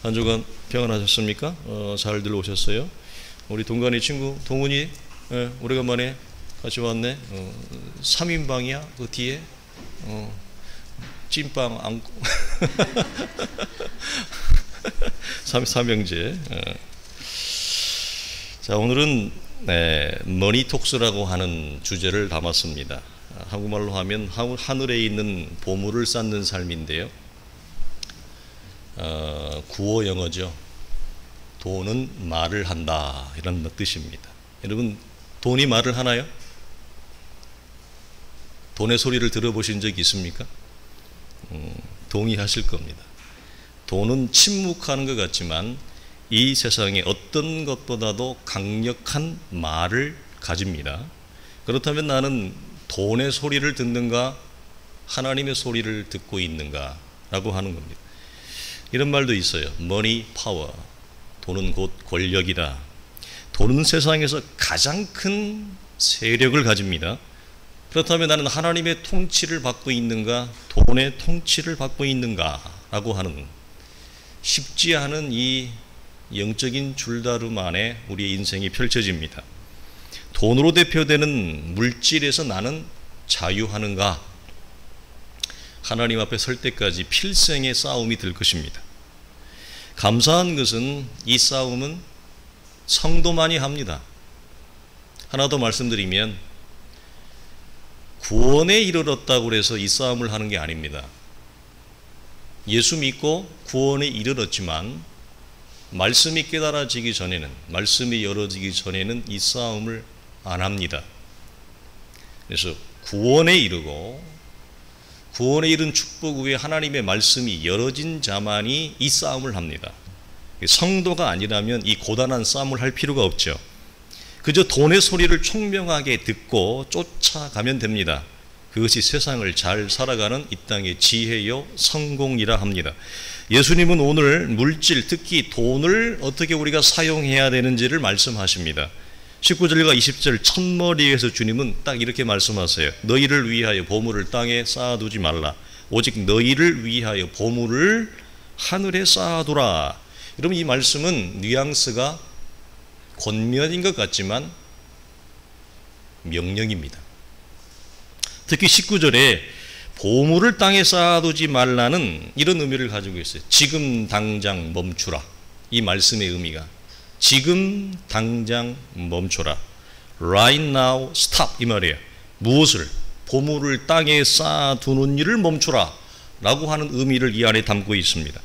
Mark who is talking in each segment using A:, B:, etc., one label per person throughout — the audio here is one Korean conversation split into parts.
A: 한 주간 평안하셨습니까? 잘들 오셨어요? 우리 동간이 친구 동훈이 오래간만에 같이 왔네. 3인방이야 그 뒤에 찐빵 안고 삼형제. 자, 오늘은 머니톡스라고 하는 주제를 담았습니다. 한국말로 하면 하늘에 있는 보물을 쌓는 삶인데요. 구어 영어죠. 돈은 말을 한다, 이런 뜻입니다. 여러분, 돈이 말을 하나요? 돈의 소리를 들어보신 적 있습니까? 동의하실 겁니다. 돈은 침묵하는 것 같지만 이 세상에 어떤 것보다도 강력한 말을 가집니다. 그렇다면 나는 돈의 소리를 듣는가, 하나님의 소리를 듣고 있는가 라고 하는 겁니다. 이런 말도 있어요. Money power. 돈은 곧 권력이다. 돈은 세상에서 가장 큰 세력을 가집니다. 그렇다면 나는 하나님의 통치를 받고 있는가, 돈의 통치를 받고 있는가 라고 하는 쉽지 않은 이 영적인 줄다름 안에 우리의 인생이 펼쳐집니다. 돈으로 대표되는 물질에서 나는 자유하는가? 하나님 앞에 설 때까지 필생의 싸움이 될 것입니다. 감사한 것은 이 싸움은 성도만이 합니다. 하나 더 말씀드리면 구원에 이르렀다고 해서 이 싸움을 하는 게 아닙니다. 예수 믿고 구원에 이르렀지만 말씀이 깨달아지기 전에는, 말씀이 열어지기 전에는 이 싸움을 안 합니다. 그래서 구원에 이르고 구원에 이른 축복 후에 하나님의 말씀이 열어진 자만이 이 싸움을 합니다. 성도가 아니라면 이 고단한 싸움을 할 필요가 없죠. 그저 돈의 소리를 총명하게 듣고 쫓아가면 됩니다. 그것이 세상을 잘 살아가는 이 땅의 지혜요 성공이라 합니다. 예수님은 오늘 물질, 특히 돈을 어떻게 우리가 사용해야 되는지를 말씀하십니다. 19절과 20절 첫머리에서 주님은 딱 이렇게 말씀하세요. 너희를 위하여 보물을 땅에 쌓아두지 말라. 오직 너희를 위하여 보물을 하늘에 쌓아두라. 여러분, 이 말씀은 뉘앙스가 권면인 것 같지만 명령입니다. 특히 19절에 보물을 땅에 쌓아두지 말라는 이런 의미를 가지고 있어요. 지금 당장 멈추라. 이 말씀의 의미가 지금 당장 멈춰라. Right now stop, 이 말이에요. 무엇을? 보물을 땅에 쌓아두는 일을 멈추라 라고 하는 의미를 이 안에 담고 있습니다.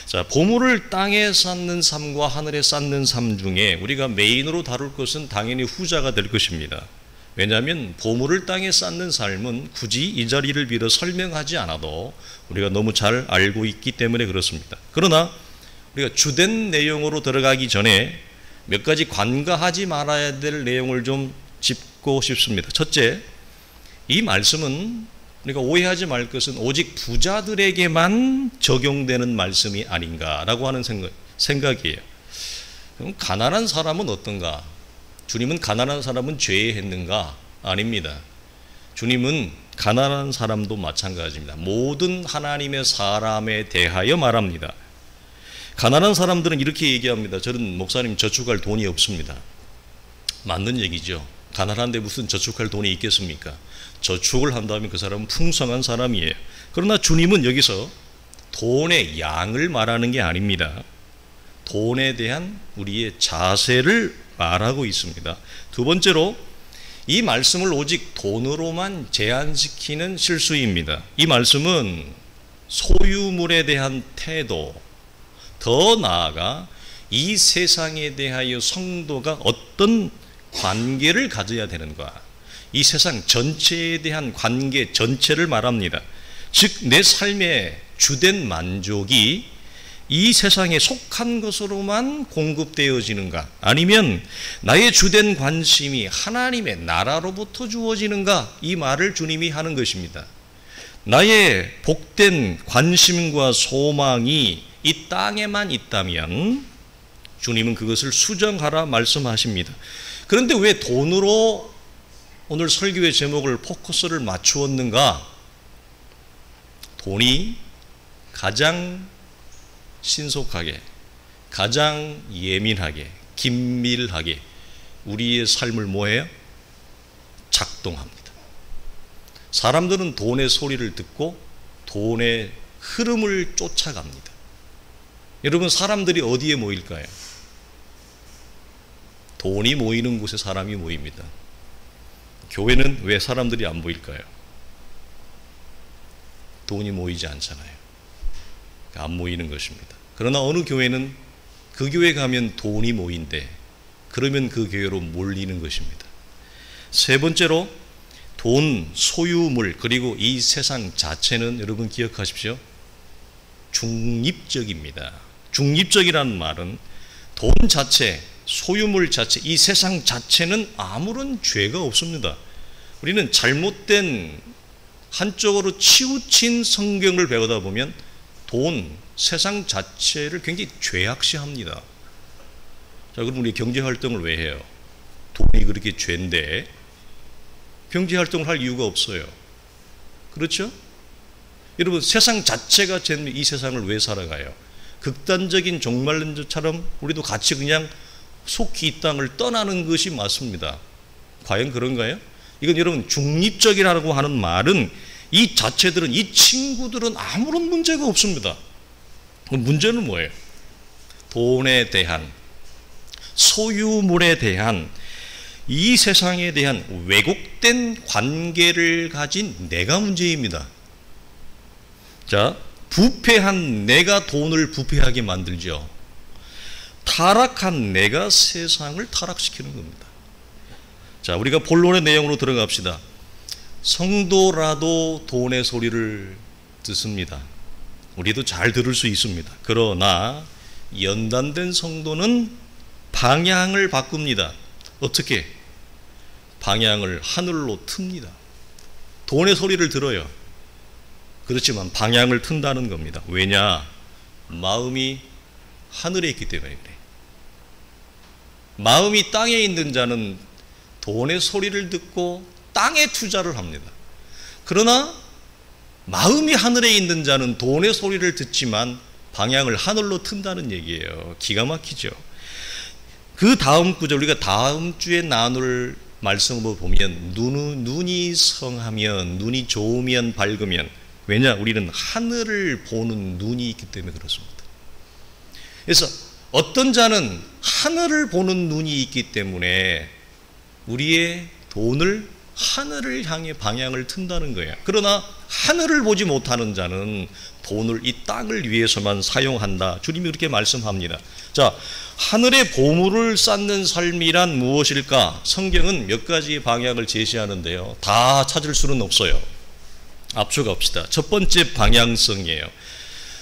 A: 자, 보물을 땅에 쌓는 삶과 하늘에 쌓는 삶 중에 우리가 메인으로 다룰 것은 당연히 후자가 될 것입니다. 왜냐하면 보물을 땅에 쌓는 삶은 굳이 이 자리를 빌어 설명하지 않아도 우리가 너무 잘 알고 있기 때문에 그렇습니다. 그러나 우리가 주된 내용으로 들어가기 전에 몇 가지 관가하지 말아야 될 내용을 좀 짚고 싶습니다. 첫째, 이 말씀은 우리가 오해하지 말 것은 오직 부자들에게만 적용되는 말씀이 아닌가라고 하는 생각이에요. 그럼 가난한 사람은 어떤가? 주님은 가난한 사람은 죄했는가? 아닙니다. 주님은 가난한 사람도 마찬가지입니다. 모든 하나님의 사람에 대하여 말합니다. 가난한 사람들은 이렇게 얘기합니다. 저는 목사님 저축할 돈이 없습니다. 맞는 얘기죠. 가난한데 무슨 저축할 돈이 있겠습니까? 저축을 한다면 그 사람은 풍성한 사람이에요. 그러나 주님은 여기서 돈의 양을 말하는 게 아닙니다. 돈에 대한 우리의 자세를 말하고 있습니다. 두 번째로 이 말씀을 오직 돈으로만 제한시키는 실수입니다. 이 말씀은 소유물에 대한 태도, 더 나아가 이 세상에 대하여 성도가 어떤 관계를 가져야 되는가, 이 세상 전체에 대한 관계 전체를 말합니다. 즉 내 삶의 주된 만족이 이 세상에 속한 것으로만 공급되어지는가, 아니면 나의 주된 관심이 하나님의 나라로부터 주어지는가, 이 말을 주님이 하는 것입니다. 나의 복된 관심과 소망이 이 땅에만 있다면 주님은 그것을 수정하라 말씀하십니다. 그런데 왜 돈으로 오늘 설교의 제목을 포커스를 맞추었는가? 돈이 가장 신속하게, 가장 예민하게, 긴밀하게 우리의 삶을 뭐해요? 작동합니다. 사람들은 돈의 소리를 듣고 돈의 흐름을 쫓아갑니다. 여러분, 사람들이 어디에 모일까요? 돈이 모이는 곳에 사람이 모입니다. 교회는 왜 사람들이 안 모일까요? 돈이 모이지 않잖아요. 안 모이는 것입니다. 그러나 어느 교회는 그 교회 가면 돈이 모인대, 그러면 그 교회로 몰리는 것입니다. 세 번째로, 돈, 소유물, 그리고 이 세상 자체는 여러분 기억하십시오. 중립적입니다. 중립적이라는 말은 돈 자체, 소유물 자체, 이 세상 자체는 아무런 죄가 없습니다. 우리는 잘못된, 한쪽으로 치우친 성경을 배우다 보면 돈, 세상 자체를 굉장히 죄악시합니다. 자, 그럼 우리 경제활동을 왜 해요? 돈이 그렇게 죄인데 경제활동을 할 이유가 없어요. 그렇죠? 여러분, 세상 자체가 죄인데 이 세상을 왜 살아가요? 극단적인 종말론자처럼 우리도 같이 그냥 속히 이 땅을 떠나는 것이 맞습니다. 과연 그런가요? 이건 여러분, 중립적이라고 하는 말은 이 자체들은, 이 친구들은 아무런 문제가 없습니다. 문제는 뭐예요? 돈에 대한, 소유물에 대한, 이 세상에 대한 왜곡된 관계를 가진 내가 문제입니다. 자, 부패한 내가 돈을 부패하게 만들죠. 타락한 내가 세상을 타락시키는 겁니다. 자, 우리가 본론의 내용으로 들어갑시다. 성도라도 돈의 소리를 듣습니다. 우리도 잘 들을 수 있습니다. 그러나 연단된 성도는 방향을 바꿉니다. 어떻게? 방향을 하늘로 틉니다. 돈의 소리를 들어요. 그렇지만 방향을 튼다는 겁니다. 왜냐? 마음이 하늘에 있기 때문에 그래. 마음이 땅에 있는 자는 돈의 소리를 듣고 땅에 투자를 합니다. 그러나 마음이 하늘에 있는 자는 돈의 소리를 듣지만 방향을 하늘로 튼다는 얘기예요. 기가 막히죠. 그 다음 구절, 우리가 다음 주에 나눌 말씀으로 보면 눈이 성하면, 눈이 좋으면, 밝으면, 왜냐? 우리는 하늘을 보는 눈이 있기 때문에 그렇습니다. 그래서 어떤 자는 하늘을 보는 눈이 있기 때문에 우리의 돈을 하늘을 향해 방향을 튼다는 거예요. 그러나 하늘을 보지 못하는 자는 돈을 이 땅을 위해서만 사용한다. 주님이 그렇게 말씀합니다. 자, 하늘의 보물을 쌓는 삶이란 무엇일까? 성경은 몇 가지의 방향을 제시하는데요. 다 찾을 수는 없어요. 앞서 갑시다. 첫 번째 방향성이에요.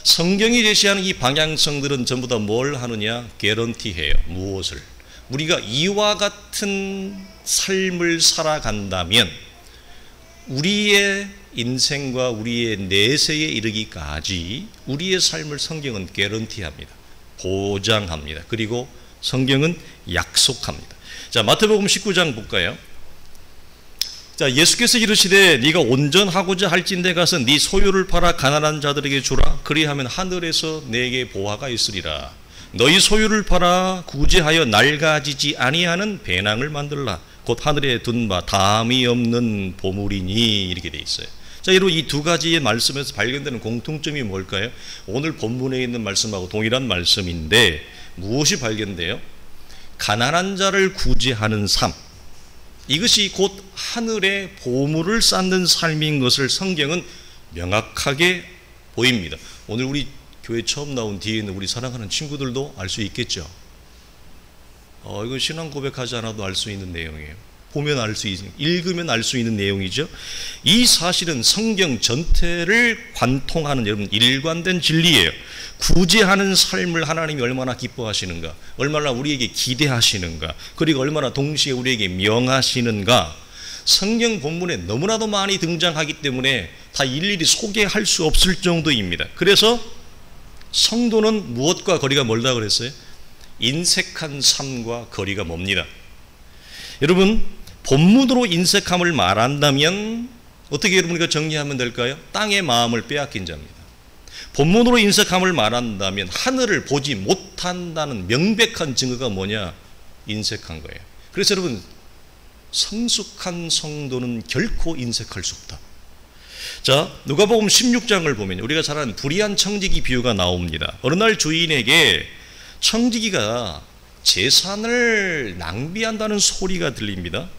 A: 성경이 제시하는 이 방향성들은 전부 다 뭘 하느냐? 개런티해요. 무엇을? 우리가 이와 같은 삶을 살아간다면 우리의 인생과 우리의 내세에 이르기까지 우리의 삶을 성경은 개런티합니다. 보장합니다. 그리고 성경은 약속합니다. 자, 마태복음 19장 볼까요? 자, 예수께서 이르시되 네가 온전하고자 할진대 가서 네 소유를 팔아 가난한 자들에게 주라. 그리하면 하늘에서 내게 보화가 있으리라. 너희 소유를 팔아 구제하여 낡아지지 아니하는 배낭을 만들라. 곧 하늘에 둔 바 담이 없는 보물이니. 이렇게 돼 있어요. 자, 여러분, 이 두 가지의 말씀에서 발견되는 공통점이 뭘까요? 오늘 본문에 있는 말씀하고 동일한 말씀인데 무엇이 발견돼요? 가난한 자를 구제하는 삶, 이것이 곧 하늘의 보물을 쌓는 삶인 것을 성경은 명확하게 보입니다. 오늘 우리 교회 처음 나온 뒤에 있는 우리 사랑하는 친구들도 알 수 있겠죠. 이건 신앙 고백하지 않아도 알 수 있는 내용이에요. 보면 알 수 있는, 읽으면 알 수 있는 내용이죠. 이 사실은 성경 전체를 관통하는 여러분 일관된 진리예요. 구제하는 삶을 하나님이 얼마나 기뻐하시는가, 얼마나 우리에게 기대하시는가, 그리고 얼마나 동시에 우리에게 명하시는가, 성경 본문에 너무나도 많이 등장하기 때문에 다 일일이 소개할 수 없을 정도입니다. 그래서 성도는 무엇과 거리가 멀다 그랬어요? 인색한 삶과 거리가 멉니다. 여러분, 본문으로 인색함을 말한다면 어떻게 여러분과 정리하면 될까요? 땅의 마음을 빼앗긴 자입니다. 본문으로 인색함을 말한다면 하늘을 보지 못한다는 명백한 증거가 뭐냐? 인색한 거예요. 그래서 여러분, 성숙한 성도는 결코 인색할 수 없다. 자, 누가복음 16장을 보면 우리가 잘 아는 불의한 청지기 비유가 나옵니다. 어느 날 주인에게 청지기가 재산을 낭비한다는 소리가 들립니다.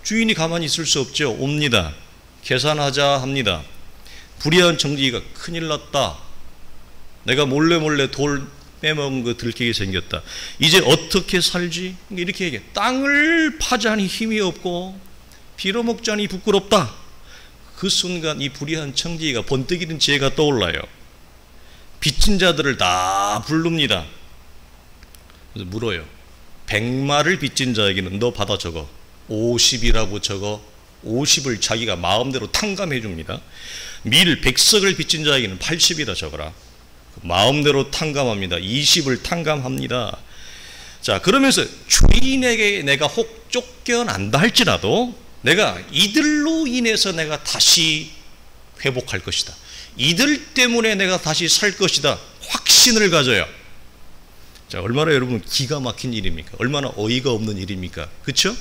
A: 주인이 가만히 있을 수 없죠. 옵니다. 계산하자 합니다. 불의한 청지기가 큰일 났다. 내가 몰래 돌 빼먹은 거 들키게 생겼다. 이제 어떻게 살지? 이렇게 얘기해. 땅을 파자니 힘이 없고 빌어먹자니 부끄럽다. 그 순간 이 불의한 청지기가 번뜩이는 지혜가 떠올라요. 빚진 자들을 다 부릅니다. 그래서 물어요. 100마를 빚진 자에게는 너 받아 적어. 50이라고 적어. 50을 자기가 마음대로 탕감해 줍니다. 밀 100석을 빚진 자에게는 80이라 적어라. 마음대로 탕감합니다. 20을 탕감합니다. 자, 그러면서 주인에게 내가 혹 쫓겨난다 할지라도 내가 이들로 인해서 내가 다시 회복할 것이다. 이들 때문에 내가 다시 살 것이다. 확신을 가져요. 자, 얼마나 여러분 기가 막힌 일입니까? 얼마나 어이가 없는 일입니까? 그렇죠?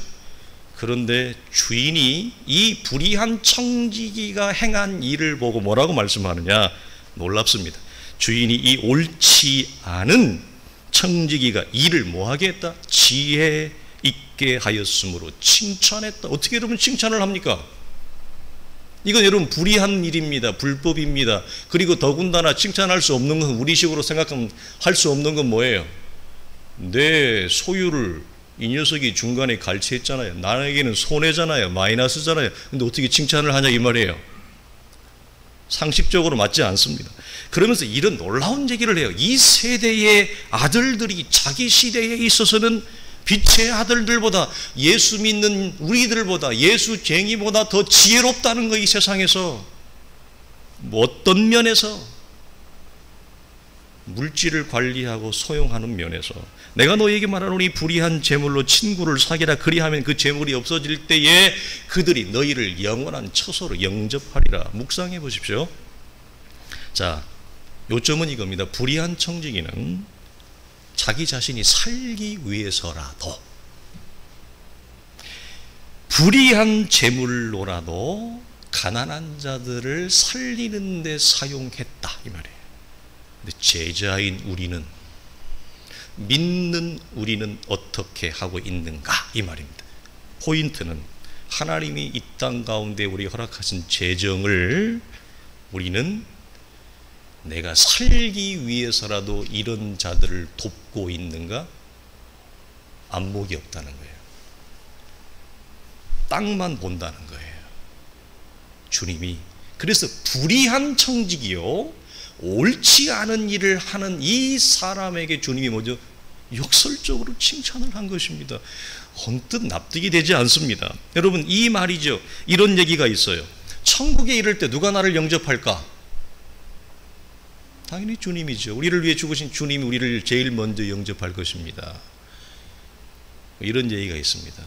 A: 그런데 주인이 이 불의한 청지기가 행한 일을 보고 뭐라고 말씀하느냐? 놀랍습니다. 주인이 이 옳지 않은 청지기가 일을 뭐하게 했다? 지혜 있게 하였으므로 칭찬했다. 어떻게 여러분 칭찬을 합니까? 이건 여러분 불의한 일입니다. 불법입니다. 그리고 더군다나 칭찬할 수 없는 건, 우리식으로 생각하면 할 수 없는 건 뭐예요? 내 소유를 이 녀석이 중간에 갈취했잖아요. 나에게는 손해잖아요. 마이너스잖아요. 근데 어떻게 칭찬을 하냐 이 말이에요. 상식적으로 맞지 않습니다. 그러면서 이런 놀라운 얘기를 해요. 이 세대의 아들들이 자기 시대에 있어서는 빛의 아들들보다, 예수 믿는 우리들보다, 예수쟁이보다 더 지혜롭다는 거, 이 세상에서. 뭐 어떤 면에서? 물질을 관리하고 소용하는 면에서. 내가 너에게 말하노니 불의한 재물로 친구를 사귀라. 그리하면 그 재물이 없어질 때에 그들이 너희를 영원한 처소로 영접하리라. 묵상해 보십시오. 자, 요점은 이겁니다. 불의한 청지기는 자기 자신이 살기 위해서라도, 불의한 재물로라도 가난한 자들을 살리는 데 사용했다 이 말이에요. 근데 제자인 우리는, 믿는 우리는 어떻게 하고 있는가 이 말입니다. 포인트는 하나님이 이 땅 가운데 우리 허락하신 재정을 우리는 내가 살기 위해서라도 이런 자들을 돕고 있는가? 안목이 없다는 거예요. 땅만 본다는 거예요. 주님이 그래서 불의한 청지기요, 옳지 않은 일을 하는 이 사람에게 주님이 뭐죠? 역설적으로 칭찬을 한 것입니다. 언뜻 납득이 되지 않습니다. 여러분, 이 말이죠. 이런 얘기가 있어요. 천국에 이를 때 누가 나를 영접할까? 당연히 주님이죠. 우리를 위해 죽으신 주님이 우리를 제일 먼저 영접할 것입니다. 이런 얘기가 있습니다.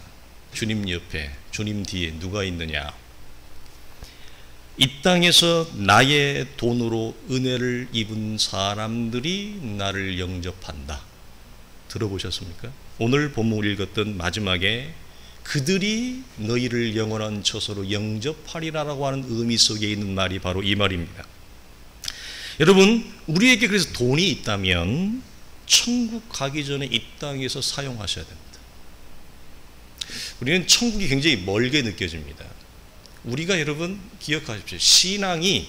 A: 주님 옆에, 주님 뒤에 누가 있느냐? 이 땅에서 나의 돈으로 은혜를 입은 사람들이 나를 영접한다. 들어보셨습니까? 오늘 본문을 읽었던 마지막에 그들이 너희를 영원한 처소로 영접하리라라고 하는 의미 속에 있는 말이 바로 이 말입니다. 여러분, 우리에게 그래서 돈이 있다면 천국 가기 전에 이 땅에서 사용하셔야 됩니다. 우리는 천국이 굉장히 멀게 느껴집니다. 우리가 여러분 기억하십시오. 신앙이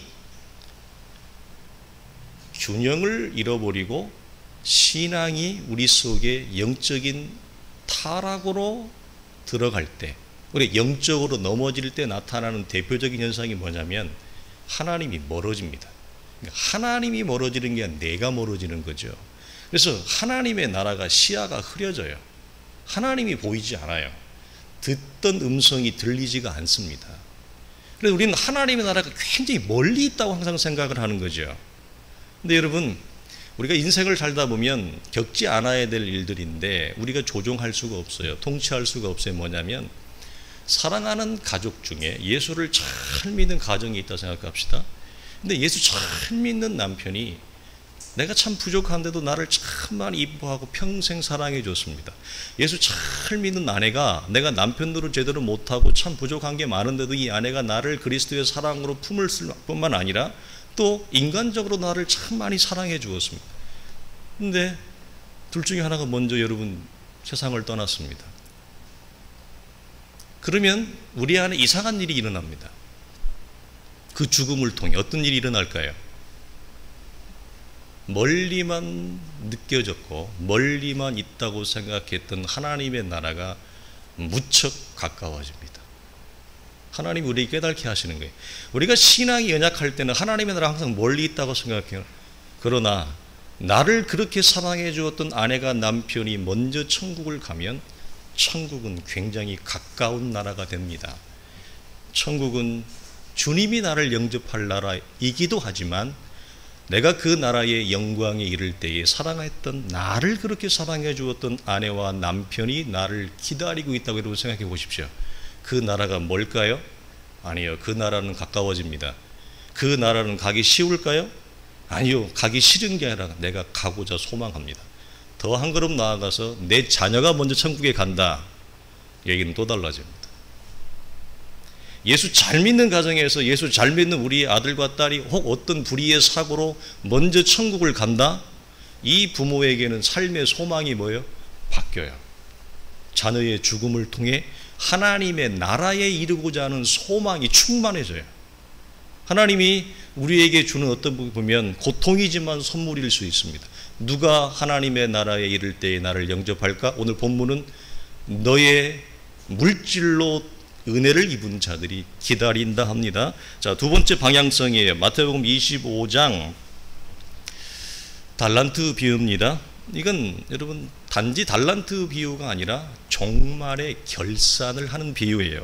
A: 균형을 잃어버리고 신앙이 우리 속에 영적인 타락으로 들어갈 때, 우리 영적으로 넘어질 때 나타나는 대표적인 현상이 뭐냐면 하나님이 멀어집니다. 그러니까 하나님이 멀어지는 게 아니라 내가 멀어지는 거죠. 그래서 하나님의 나라가 시야가 흐려져요. 하나님이 보이지 않아요. 듣던 음성이 들리지가 않습니다. 그래서 우리는 하나님의 나라가 굉장히 멀리 있다고 항상 생각을 하는 거죠. 근데 여러분, 우리가 인생을 살다 보면 겪지 않아야 될 일들인데 우리가 조종할 수가 없어요. 통치할 수가 없어요. 뭐냐면 사랑하는 가족 중에 예수를 잘 믿는 가정이 있다 생각합시다. 근데 예수 잘 믿는 남편이 내가 참 부족한데도 나를 참 많이 이뻐하고 평생 사랑해 줬습니다. 예수 잘 믿는 아내가 내가 남편으로 제대로 못하고 참 부족한 게 많은데도 이 아내가 나를 그리스도의 사랑으로 품을 뿐만 아니라 또 인간적으로 나를 참 많이 사랑해 주었습니다. 근데 둘 중에 하나가 먼저 여러분 세상을 떠났습니다. 그러면 우리 안에 이상한 일이 일어납니다. 그 죽음을 통해 어떤 일이 일어날까요? 멀리만 느껴졌고 멀리만 있다고 생각했던 하나님의 나라가 무척 가까워집니다. 하나님이 우리에게 깨닫게 하시는 거예요. 우리가 신앙이 연약할 때는 하나님의 나라가 항상 멀리 있다고 생각해요. 그러나 나를 그렇게 사랑해 주었던 아내가 남편이 먼저 천국을 가면 천국은 굉장히 가까운 나라가 됩니다. 천국은 주님이 나를 영접할 나라이기도 하지만 내가 그 나라의 영광에 이를 때에 사랑했던 나를 그렇게 사랑해 주었던 아내와 남편이 나를 기다리고 있다고 여러분 생각해 보십시오. 그 나라가 뭘까요? 아니요. 그 나라는 가까워집니다. 그 나라는 가기 쉬울까요? 아니요. 가기 싫은 게 아니라 내가 가고자 소망합니다. 더 한 걸음 나아가서 내 자녀가 먼저 천국에 간다. 얘기는 또 달라집니다. 예수 잘 믿는 가정에서 예수 잘 믿는 우리 아들과 딸이 혹 어떤 불의의 사고로 먼저 천국을 간다? 이 부모에게는 삶의 소망이 뭐예요? 바뀌어요. 자녀의 죽음을 통해 하나님의 나라에 이르고자 하는 소망이 충만해져요. 하나님이 우리에게 주는 어떤 부분 보면 고통이지만 선물일 수 있습니다. 누가 하나님의 나라에 이를 때에 나를 영접할까? 오늘 본문은 너의 물질로 은혜를 입은 자들이 기다린다 합니다. 자, 두 번째 방향성이에요. 마태복음 25장 달란트 비유입니다. 이건 여러분 단지 달란트 비유가 아니라 종말의 결산을 하는 비유예요.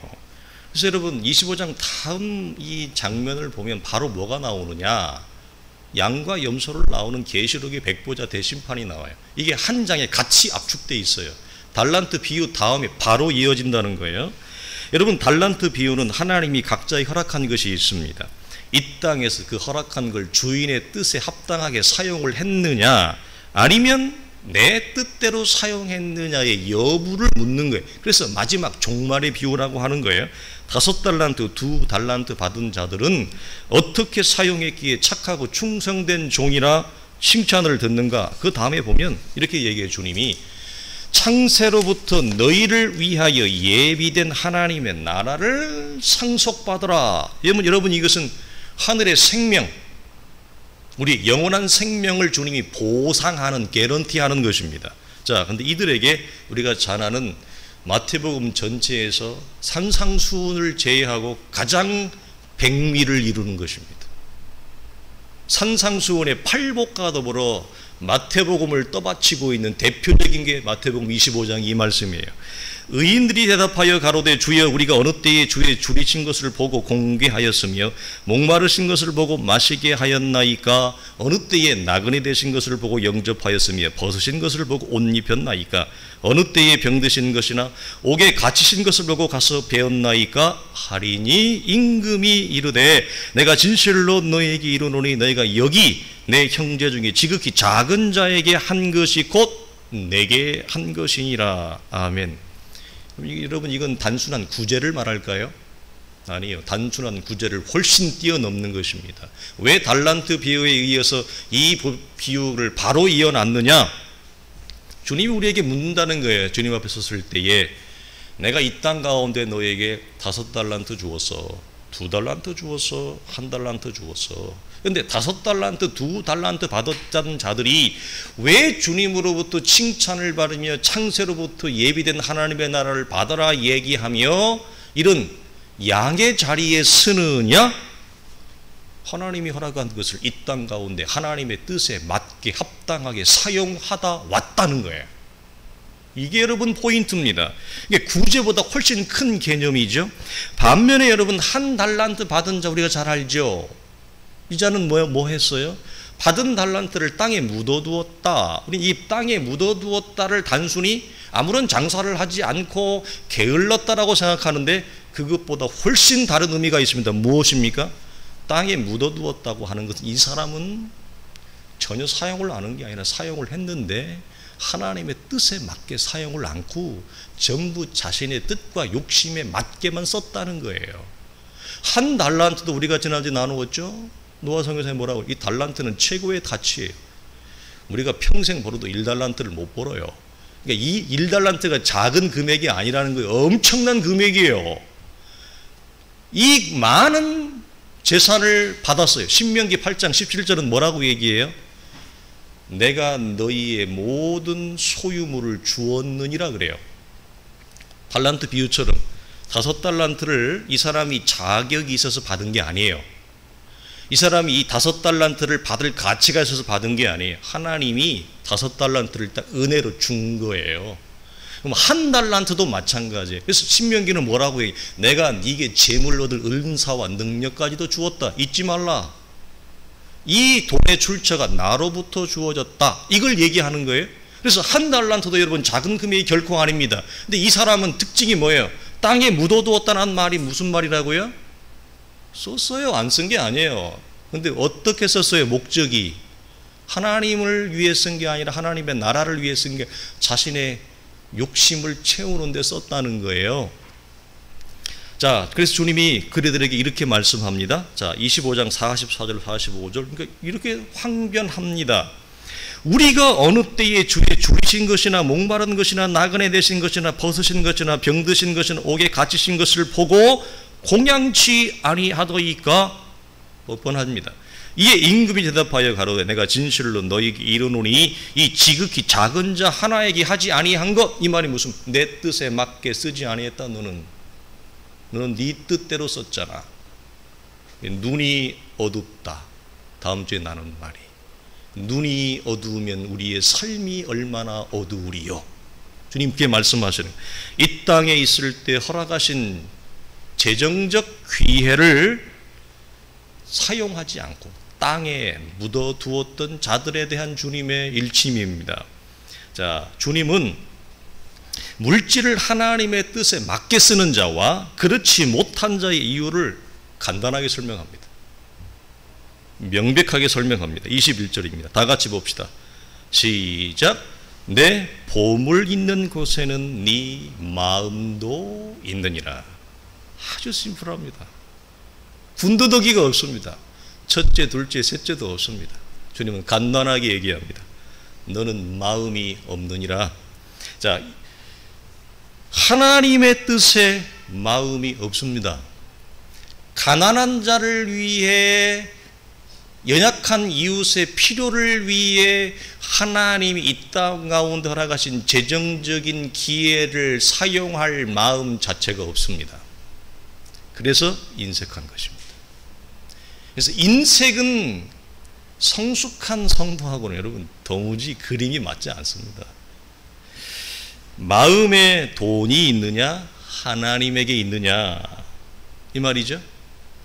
A: 그래서 여러분 25장 다음 이 장면을 보면 바로 뭐가 나오느냐? 양과 염소를 나오는 계시록의 백보자 대심판이 나와요. 이게 한 장에 같이 압축되어 있어요. 달란트 비유 다음에 바로 이어진다는 거예요. 여러분 달란트 비유는 하나님이 각자의 허락한 것이 있습니다. 이 땅에서 그 허락한 걸 주인의 뜻에 합당하게 사용을 했느냐 아니면 내 뜻대로 사용했느냐의 여부를 묻는 거예요. 그래서 마지막 종말의 비유라고 하는 거예요. 5달란트, 2달란트 받은 자들은 어떻게 사용했기에 착하고 충성된 종이라 칭찬을 듣는가. 그 다음에 보면 이렇게 얘기해 주님이 창세로부터 너희를 위하여 예비된 하나님의 나라를 상속받으라. 여러분 이것은 하늘의 생명, 우리 영원한 생명을 주님이 보상하는 개런티하는 것입니다. 자, 근데 이들에게 우리가 잘 아는 마태복음 전체에서 산상수훈을 제외하고 가장 백미를 이루는 것입니다. 산상수훈의 팔복과 더불어 마태복음을 떠받치고 있는 대표적인 게 마태복음 25장 이 말씀이에요. 의인들이 대답하여 가로되 주여 우리가 어느 때에 주의 줄이신 것을 보고 공개하였으며 목마르신 것을 보고 마시게 하였나이까 어느 때에 나그네 되신 것을 보고 영접하였으며 벗으신 것을 보고 옷 입혔나이까 어느 때에 병드신 것이나 옥에 갇히신 것을 보고 가서 배웠나이까 하리니 임금이 이르되 내가 진실로 너희에게 이르노니 너희가 여기 내 형제 중에 지극히 작은 자에게 한 것이 곧 내게 한 것이니라. 아멘. 여러분 이건 단순한 구제를 말할까요? 아니요. 단순한 구제를 훨씬 뛰어넘는 것입니다. 왜 달란트 비유에 의해서 이 비유를 바로 이어놨느냐? 주님이 우리에게 묻는다는 거예요. 주님 앞에 섰을 때에 내가 이 땅 가운데 너에게 5달란트 주었어, 2달란트 주었어, 1달란트 주었어. 근데 5달란트, 2달란트 받았다는 자들이 왜 주님으로부터 칭찬을 받으며 창세로부터 예비된 하나님의 나라를 받아라 얘기하며 이런 양의 자리에 서느냐? 하나님이 허락한 것을 이 땅 가운데 하나님의 뜻에 맞게 합당하게 사용하다 왔다는 거예요. 이게 여러분 포인트입니다. 이게 구제보다 훨씬 큰 개념이죠. 반면에 여러분 1달란트 받은 자 우리가 잘 알죠. 이 자는 뭐 했어요? 받은 달란트를 땅에 묻어두었다. 우리 이 땅에 묻어두었다를 단순히 아무런 장사를 하지 않고 게을렀다라고 생각하는데 그것보다 훨씬 다른 의미가 있습니다. 무엇입니까? 땅에 묻어두었다고 하는 것은 이 사람은 전혀 사용을 안 한 게 아니라 사용을 했는데 하나님의 뜻에 맞게 사용을 않고 전부 자신의 뜻과 욕심에 맞게만 썼다는 거예요. 한 달란트도 우리가 지난주에 나누었죠. 노아 선교사님 뭐라고? 이 달란트는 최고의 가치예요. 우리가 평생 벌어도 1달란트를 못 벌어요. 그러니까 이 1달란트가 작은 금액이 아니라는 거예요. 엄청난 금액이에요. 이 많은 재산을 받았어요. 신명기 8장 17절은 뭐라고 얘기해요? 내가 너희의 모든 소유물을 주었느니라 그래요. 달란트 비유처럼 5달란트를 이 사람이 자격이 있어서 받은 게 아니에요. 이 사람이 이 5달란트를 받을 가치가 있어서 받은 게 아니에요. 하나님이 5달란트를 딱 은혜로 준 거예요. 그럼 1달란트도 마찬가지예요. 그래서 신명기는 뭐라고 얘기해요? 내가 네게 재물 얻을 은사와 능력까지도 주었다. 잊지 말라. 이 돈의 출처가 나로부터 주어졌다. 이걸 얘기하는 거예요. 그래서 1달란트도 여러분 작은 금액이 결코 아닙니다. 근데 이 사람은 특징이 뭐예요? 땅에 묻어두었다는 말이 무슨 말이라고요? 썼어요. 안 쓴 게 아니에요. 근데 어떻게 썼어요? 목적이 하나님을 위해 쓴 게 아니라 하나님의 나라를 위해 쓴 게 자신의 욕심을 채우는 데 썼다는 거예요. 자, 그래서 주님이 그들에게 이렇게 말씀합니다. 자, 25장 44절 45절. 그러니까 이렇게 항변합니다. 우리가 어느 때에 주에 줄이신 것이나 목마른 것이나 나그네 되신 것이나 벗으신 것이나 병드신 것이나 옥에 갇히신 것을 보고 공양치 아니하더이까? 뻔뻔합니다. 이에 임금이 대답하여 가로되 내가 진실로 너희에게 이르노니 이 지극히 작은 자 하나에게 하지 아니한 것. 이 말이 무슨 내 뜻에 맞게 쓰지 아니했다. 너는 네 뜻대로 썼잖아. 눈이 어둡다. 다음 주에 나눈 말이 눈이 어두우면 우리의 삶이 얼마나 어두우리요. 주님께 말씀하시는 이 땅에 있을 때 허락하신 재정적 기회를 사용하지 않고 땅에 묻어두었던 자들에 대한 주님의 일침입니다. 자, 주님은 물질을 하나님의 뜻에 맞게 쓰는 자와 그렇지 못한 자의 이유를 간단하게 설명합니다. 명백하게 설명합니다. 21절입니다. 다 같이 봅시다. 시작. 내 보물 있는 곳에는 네 마음도 있느니라. 아주 심플합니다. 군더더기가 없습니다. 첫째, 둘째, 셋째도 없습니다. 주님은 간단하게 얘기합니다. 너는 마음이 없느니라. 자, 하나님의 뜻에 마음이 없습니다. 가난한 자를 위해, 연약한 이웃의 필요를 위해 하나님이 이 땅 가운데 허락하신 재정적인 기회를 사용할 마음 자체가 없습니다. 그래서 인색한 것입니다. 그래서 인색은 성숙한 성도하고는 여러분 도무지 그림이 맞지 않습니다. 마음에 돈이 있느냐 하나님에게 있느냐 이 말이죠.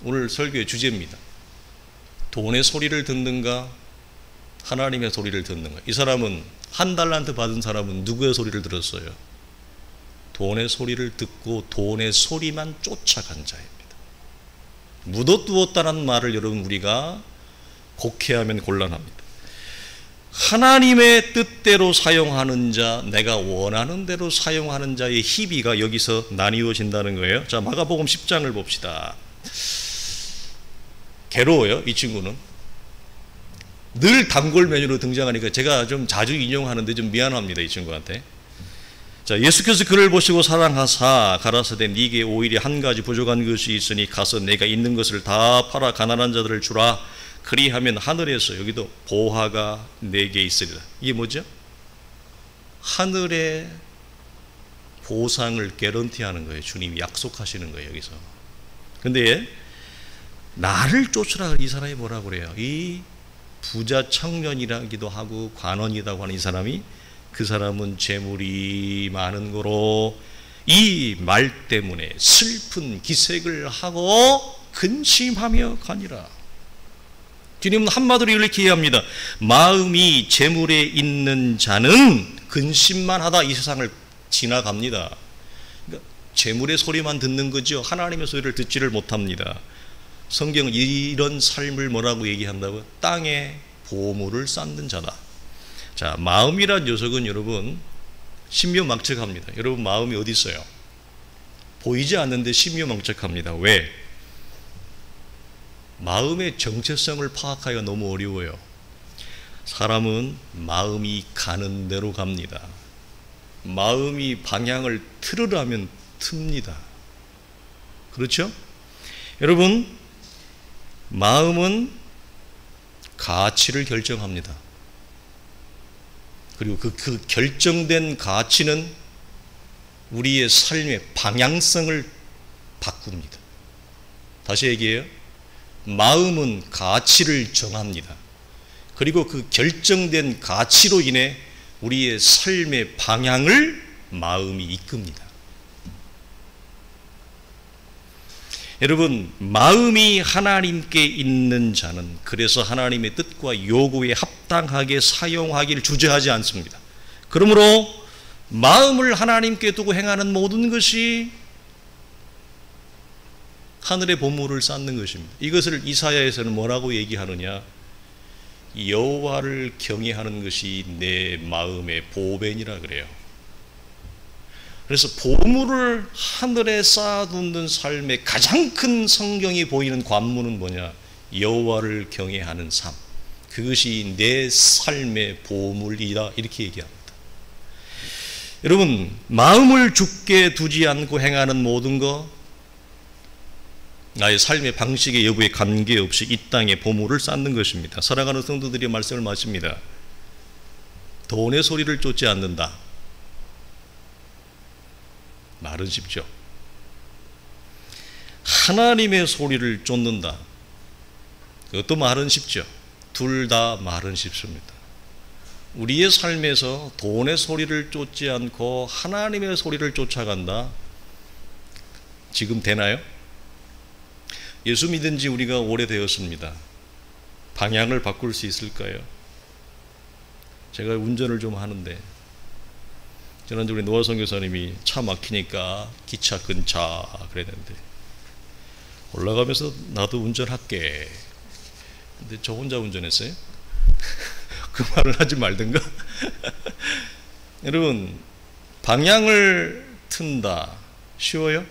A: 오늘 설교의 주제입니다. 돈의 소리를 듣는가 하나님의 소리를 듣는가. 이 사람은 1달란트 받은 사람은 누구의 소리를 들었어요? 돈의 소리를 듣고 돈의 소리만 쫓아간 자입니다. 묻어두었다는 말을 여러분 우리가 곡해하면 곤란합니다. 하나님의 뜻대로 사용하는 자, 내가 원하는 대로 사용하는 자의 희비가 여기서 나뉘어진다는 거예요. 자, 마가복음 10장을 봅시다. 괴로워요, 이 친구는. 늘 단골 메뉴로 등장하니까 제가 좀 자주 인용하는데 좀 미안합니다, 이 친구한테. 자, 예수께서 그를 보시고 사랑하사 가라사대 네게 오히려 한 가지 부족한 것이 있으니 가서 내가 있는 것을 다 팔아 가난한 자들을 주라. 그리하면 하늘에서, 여기도 보화가 내게 있으리라. 이게 뭐죠? 하늘의 보상을 개런티하는 거예요. 주님이 약속하시는 거예요, 여기서. 근데 나를 쫓으라, 이 사람이 뭐라고 그래요? 이 부자 청년이라기도 하고 관원이라고 하는 이 사람이, 그 사람은 재물이 많은 거로 이 말 때문에 슬픈 기색을 하고 근심하며 가니라. 주님은 한마디로 이렇게 이해합니다. 마음이 재물에 있는 자는 근심만 하다 이 세상을 지나갑니다. 그러니까 재물의 소리만 듣는 거죠. 하나님의 소리를 듣지를 못합니다. 성경은 이런 삶을 뭐라고 얘기한다고요? 땅에 보물을 쌓는 자다. 자, 마음이란 녀석은 여러분 신묘망측합니다. 여러분 마음이 어디 있어요? 보이지 않는데 신묘망측합니다. 왜? 마음의 정체성을 파악하기가 너무 어려워요. 사람은 마음이 가는 대로 갑니다. 마음이 방향을 틀으라면 틉니다. 그렇죠? 여러분, 마음은 가치를 결정합니다. 그리고 그 결정된 가치는 우리의 삶의 방향성을 바꿉니다. 다시 얘기해요. 마음은 가치를 정합니다. 그리고 그 결정된 가치로 인해 우리의 삶의 방향을 마음이 이끕니다. 여러분, 마음이 하나님께 있는 자는 그래서 하나님의 뜻과 요구에 합당하게 사용하기를 주저하지 않습니다. 그러므로 마음을 하나님께 두고 행하는 모든 것이 하늘의 보물을 쌓는 것입니다. 이것을 이사야에서는 뭐라고 얘기하느냐? 여호와를 경외하는 것이 내 마음의 보배니라 그래요. 그래서 보물을 하늘에 쌓아두는 삶의 가장 큰 성경이 보이는 관문은 뭐냐? 여호와를 경외하는 삶. 그것이 내 삶의 보물이다. 이렇게 얘기합니다. 여러분, 마음을 죽게 두지 않고 행하는 모든 것, 나의 삶의 방식의 여부에 관계없이 이 땅에 보물을 쌓는 것입니다. 사랑하는 성도들이 말씀을 마칩니다. 돈의 소리를 쫓지 않는다. 말은 쉽죠. 하나님의 소리를 쫓는다. 그것도 말은 쉽죠. 둘 다 말은 쉽습니다. 우리의 삶에서 돈의 소리를 쫓지 않고 하나님의 소리를 쫓아간다. 지금 되나요? 예수 믿은 지 우리가 오래되었습니다. 방향을 바꿀 수 있을까요? 제가 운전을 좀 하는데 지난주 우리 노아성 교사님이 차 막히니까 기차 끊자 그랬는데 올라가면서 나도 운전할게. 근데 저 혼자 운전했어요. 그 말을 하지 말든가. 여러분, 방향을 튼다 쉬워요?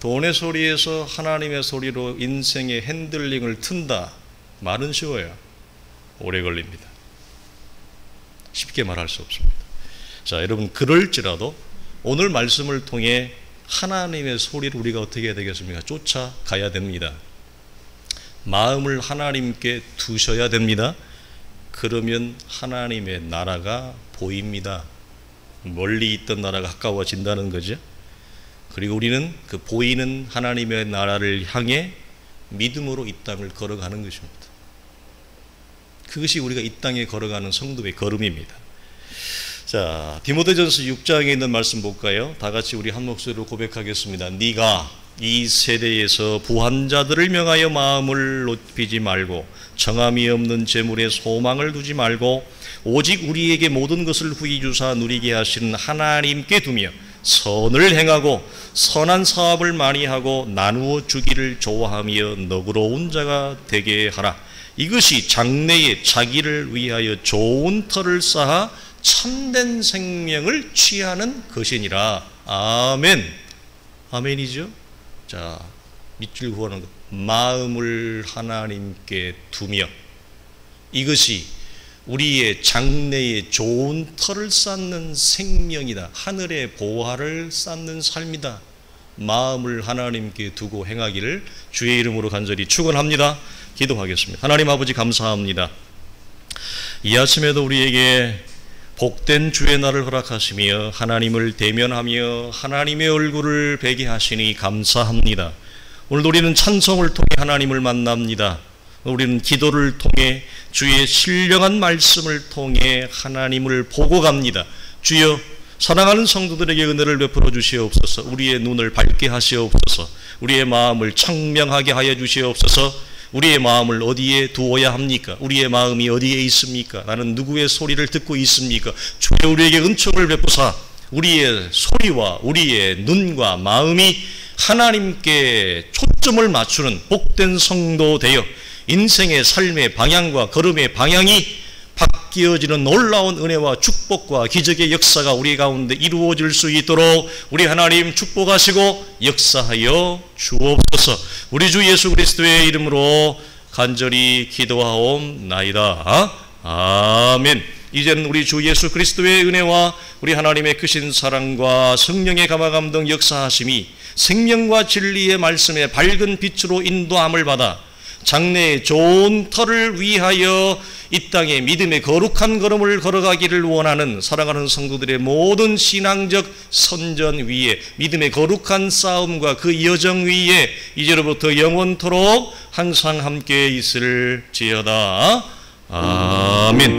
A: 돈의 소리에서 하나님의 소리로 인생의 핸들링을 튼다 말은 쉬워요. 오래 걸립니다. 쉽게 말할 수 없습니다. 자, 여러분, 그럴지라도 오늘 말씀을 통해 하나님의 소리를 우리가 어떻게 해야 되겠습니까? 쫓아가야 됩니다. 마음을 하나님께 두셔야 됩니다. 그러면 하나님의 나라가 보입니다. 멀리 있던 나라가 가까워진다는 거죠. 그리고 우리는 그 보이는 하나님의 나라를 향해 믿음으로 이 땅을 걸어가는 것입니다. 그것이 우리가 이 땅에 걸어가는 성도의 걸음입니다. 자, 디모데전서 6장에 있는 말씀 볼까요? 다 같이 우리 한 목소리로 고백하겠습니다. 네가 이 세대에서 부한 자들을 명하여 마음을 높이지 말고 정함이 없는 재물에 소망을 두지 말고 오직 우리에게 모든 것을 후히 주사 누리게 하시는 하나님께 두며 선을 행하고 선한 사업을 많이 하고 나누어 주기를 좋아하며 너그러운 자가 되게 하라. 이것이 장래에 자기를 위하여 좋은 터를 쌓아 참된 생명을 취하는 것이니라. 아멘. 아멘이죠. 자, 밑줄 그어는 것. 마음을 하나님께 두며 이것이 우리의 장래에 좋은 터를 쌓는 생명이다. 하늘의 보화를 쌓는 삶이다. 마음을 하나님께 두고 행하기를 주의 이름으로 간절히 축원합니다. 기도하겠습니다. 하나님 아버지 감사합니다. 이 아침에도 우리에게 복된 주의 날을 허락하시며 하나님을 대면하며 하나님의 얼굴을 뵈게 하시니 감사합니다. 오늘 우리는 찬송을 통해 하나님을 만납니다. 우리는 기도를 통해 주의 신령한 말씀을 통해 하나님을 보고 갑니다. 주여, 사랑하는 성도들에게 은혜를 베풀어 주시옵소서. 우리의 눈을 밝게 하시옵소서. 우리의 마음을 청명하게 하여 주시옵소서. 우리의 마음을 어디에 두어야 합니까? 우리의 마음이 어디에 있습니까? 나는 누구의 소리를 듣고 있습니까? 주여, 우리에게 은총을 베푸사 우리의 소리와 우리의 눈과 마음이 하나님께 초점을 맞추는 복된 성도 되어 인생의 삶의 방향과 걸음의 방향이 바뀌어지는 놀라운 은혜와 축복과 기적의 역사가 우리 가운데 이루어질 수 있도록 우리 하나님 축복하시고 역사하여 주옵소서. 우리 주 예수 그리스도의 이름으로 간절히 기도하옵나이다. 아멘. 이제는 우리 주 예수 그리스도의 은혜와 우리 하나님의 크신 사랑과 성령의 감화감동 역사하심이 생명과 진리의 말씀에 밝은 빛으로 인도함을 받아 장래의 좋은 터를 위하여 이 땅에 믿음의 거룩한 걸음을 걸어가기를 원하는 사랑하는 성도들의 모든 신앙적 선전 위에 믿음의 거룩한 싸움과 그 여정 위에 이제로부터 영원토록 항상 함께 있을지어다. 아멘.